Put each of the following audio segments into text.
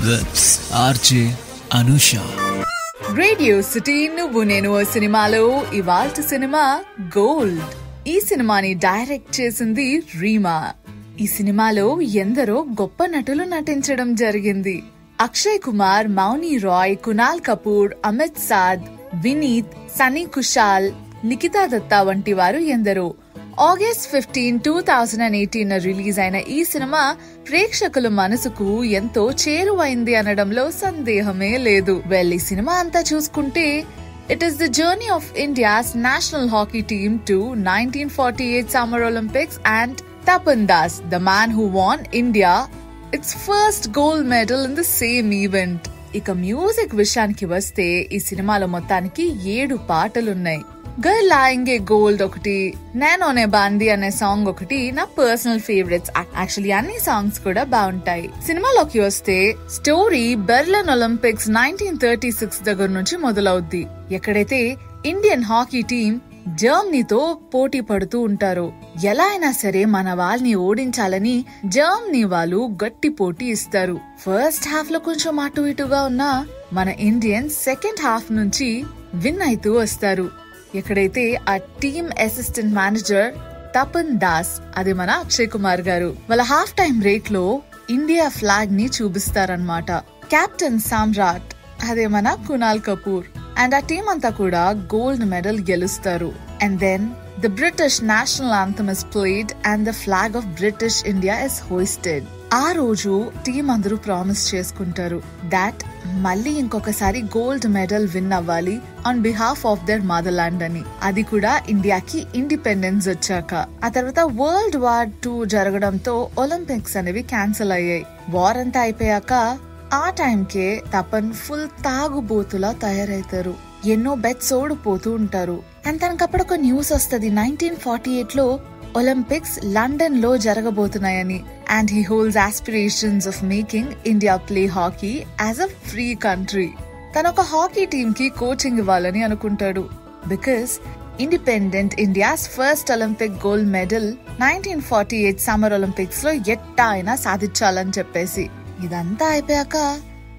with RJ Anusha. Radio city నువ్వు నేను సినిమాలో ఇవాల్టి సినిమా గోల్డ్. ఈ సినిమాని డైరెక్ట్ చేసింది రీమా. ఈ సినిమాలో ఎందరో గొప్ప నటులు నటించడం జరిగింది. అక్షయ్ కుమార్, మౌని రాయ్, కునాల్ కపూర్, అమిత్ సాద్, వినీత్, సన్నీ కుషాల్, నిఖితా దత్తా వంటి వారు ఎందరో. ఆగస్ట్ 15, 2018 రిలీజ్ అయిన ఈ సినిమా ప్రేక్షకుల మనసుకు ఎంతో చేరువైంది అనడంలో సందేహమే లేదు. ఈ సినిమా అంతా చూసుకుంటే it is the journey of India's national hockey team to 1948 Summer Olympics and Tapan Das, the man who won India its first gold medal in the same event. ఇక మ్యూజిక్ విషయానికి వస్తే ఈ సినిమాలో మొత్తానికి 7 పాటలున్నాయి. గర్ల్ ఆయింగే గోల్డ్ ఒకటి, నేనోనే బాంది అనే song ఒకటి నా పర్సనల్ ఫేవరెట్స్. యాక్చువల్లీ అన్ని సాంగ్స్ కూడా బాగుంటాయి. సినిమాలోకి వస్తే స్టోరీ బెర్లిన్ ఒలింపిక్స్ 1936 దగ్గర నుంచి మొదలవుద్ది. ఎక్కడైతే ఇండియన్ హాకీ టీం జర్మనీతో పోటీ పడుతూ ఉంటారు. ఎలా అయినా సరే మన వాళ్ళని ఓడించాలని జర్మనీ వాళ్ళు గట్టి పోటీ ఇస్తారు. ఫస్ట్ హాఫ్ లో కొంచెం అటు ఇటుగా ఉన్న మన ఇండియన్స్ సెకండ్ హాఫ్ నుంచి విన్ అవుతూ వస్తారు. ఎక్కడైతే ఆ team assistant manager Tapan Das, అది మన అక్షయ్ కుమార్ గారు, వాళ్ళ హాఫ్ టైం బ్రేక్ లో ఇండియా ఫ్లాగ్ ని చూపిస్తారనమాట. కెప్టెన్ సామ్రాట్, అదే మన కునాల్ కపూర్, అండ్ ఆ టీమ్ అంతా కూడా గోల్డ్ మెడల్ గెలుస్తారు. And then the British national anthem is played and the flag of British India is hoisted. ఆ రోజు టీం అందరూ ప్రామిస్ చేసుకుంటారు దాట్ మళ్ళీ ఇంకొకసారి గోల్డ్ మెడల్ విన్ అవ్వాలి on behalf of their mother land అని. అది కూడా ఇండియాకి ఇండిపెండెన్స్ వచ్చాక. ఆ తర్వాత వరల్డ్ వార్ 2 జరగడంతో ఒలింపిక్స్ అనేవి క్యాన్సిల్ అయ్యాయి. వార్ అంతా అయిపోయాక ఆ టైంకే తపన్ ఫుల్ తాగుబోతులా తయారైతారు. ఎన్నో బెట్స్ ఓడిపోతూ ఉంటారు. అండ్ తనకప్పుడు ఒక న్యూస్ వస్తుంది, 1948 లో ఒలింపిక్స్ లండన్ లో జరగబోతున్నాయని. And he holds aspirations of making India play hockey as a free country. తన ఒక హాకీ టీమ్ కి కోచింగ్ ఇవ్వాలని అనుకుంటాడు. Because independent India's first Olympic gold medal 1948 summer Olympics లో ఎట్టా అయినా సాధించాలని చెప్పేసి. ఇదంతా అయిపోయాక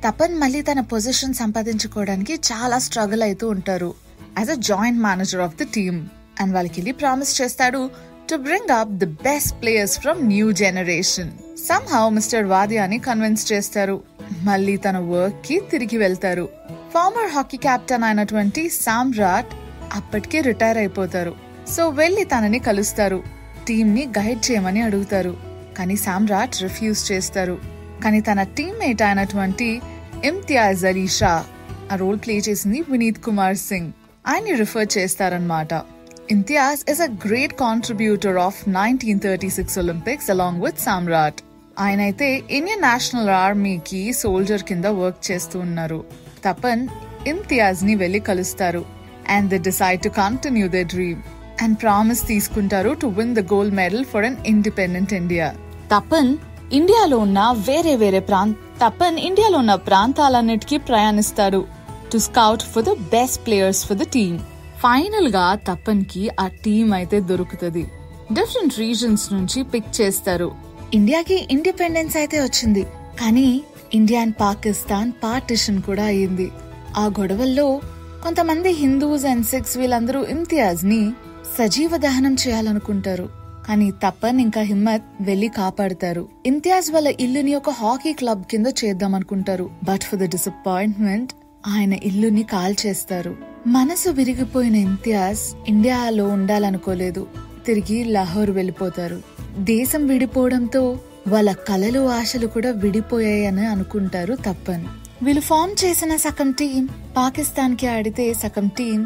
తపన్ మళ్ళీ తన పొజిషన్ సంపాదించుకోవడానికి చాలా స్ట్రగుల్ అవుతూ ఉంటారు as a joint manager of the team. And వాళ్ళకి వెళ్ళి ప్రామిస్ చేస్తాడు to bring up the best players from new generation. Somehow Mr. Vadiani convince చేస్తారు. మళ్ళీ తన వర్క్ కి తిరిగి వెళ్తారు. ఫార్మర్ హాకీ కెప్టెన్ అయినటువంటి సామ్రాట్ అప్పటికే రిటైర్ అయిపోతారు. సో వెళ్లి తనని కలుస్తారు. టీమ్ ని గైడ్ చేయమని అడుగుతారు. కానీ సామ్రాట్ రిఫ్యూజ్ చేస్తారు. కానీ తన టీమ్మేట్ అయినటువంటి ఇమ్తియాజ్ అలీ షా, ఆ రోల్ ప్లే చేసింది వినీత్ కుమార్ సింగ్, ఆయన్ని రిఫర్ చేస్తారన్నమాట. Imtiaz is a great contributor of 1936 Olympics along with Samrat. ఆయనైతే ఇండియన్ నేషనల్ ఆర్మీకి సోల్జర్ కింద వర్క్ చేస్తూ ఉన్నారు. తపన్ ఇమ్తియాజ్ ని వెళ్లి కలుస్తారు. And they decide to continue their dream and promise తీసుకుంటారు to win the gold medal for an independent India. Tapan ఇండియాలో ఉన్న ప్రాంతాలన్నిటికీ ప్రయాణిస్తారు to scout for the best players for the team. Final గా తపన్ కి ఆ టీమ్ అయితే దొరుకుతుంది. డిఫరెంట్ రీజన్స్ నుంచి పిక్ చేస్తారు. ఇండియాకి ఇండిపెండెన్స్ అయితే వచ్చింది, కానీ ఇండియా అండ్ పాకిస్తాన్ పార్టిషన్ కూడా అయ్యింది. ఆ గొడవల్లో కొంతమంది హిందూస్ అండ్ సిఖ్స్ వీళ్ళందరూ ఇమ్తియాజ్ ని సజీవ దహనం చేయాలనుకుంటారు. కానీ తపన్ ఇంకా హిమ్మత్ వెళ్లి కాపాడతారు. ఇమ్తియాజ్ వాళ్ళ ఇల్లుని ఒక హాకీ క్లబ్ కింద చేద్దాం అనుకుంటారు. బట్ ఫర్ ద డిసప్పాయింట్మెంట్ ఆయన ఇల్లుని కాల్చేస్తారు. మనసు విరిగిపోయిన ఇమ్తియాజ్ ఇండియాలో ఉండాలనుకోలేదు. తిరిగి లాహోర్ వెళ్లిపోతారు. దేశం విడిపోవడంతో వాళ్ళ కలలు ఆశలు కూడా విడిపోయాయని అనుకుంటారు తపన్. వీళ్ళు ఫామ్ చేసిన సగం టీం పాకిస్తాన్ కి ఆడితే సగం టీం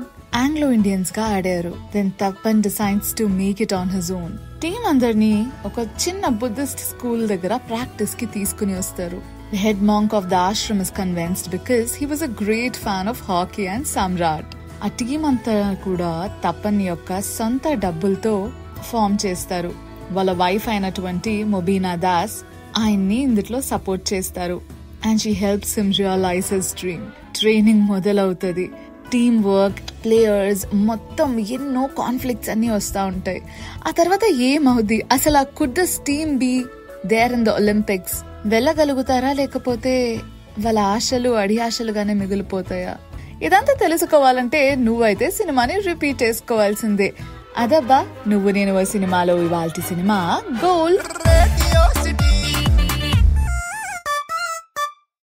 ఆంగ్లో ఇండియన్స్ గా ఆడారు. Then Tapan decides to make it on his own. Team అందరినీ ఒక చిన్న బుద్ధిస్ట్ స్కూల్ దగ్గర ప్రాక్టీస్ కి తీసుకుని వస్తారు. The head monk of the ashram is convinced because he was a great fan of hockey and Samrat. ఆ టీం అంతా కూడా తపన్ యొక్క సొంత డబ్బులతో ఫామ్ చేస్తారు. వాళ్ళ వైఫ్ అయినటువంటి మొబీనా దాస్ ఆయన్ని ఇందులో సపోర్ట్ చేస్తారు. And she helps him realize his dream. Training మొదలవుతుంది. టీమ్ వర్క్, ప్లేయర్స్, మొత్తం ఎన్నో కాన్ఫ్లిక్ట్స్ అన్ని వస్తా ఉంటాయి. ఆ తర్వాత ఏమవుద్ది అసలు? Could this team be there in the Olympics? వెళ్ళగలుగుతారా లేకపోతే వాళ్ళ ఆశలు అడి ఆశలుగానే మిగిలిపోతాయా? ఇదంతా తెలుసుకోవాలంటే నువ్వైతే సినిమాని రిపీట్ చేసుకోవాల్సిందే. అదబ్బా నువ్వు నేను సినిమాలో ఇవాల్టి సినిమా గోల్డ్.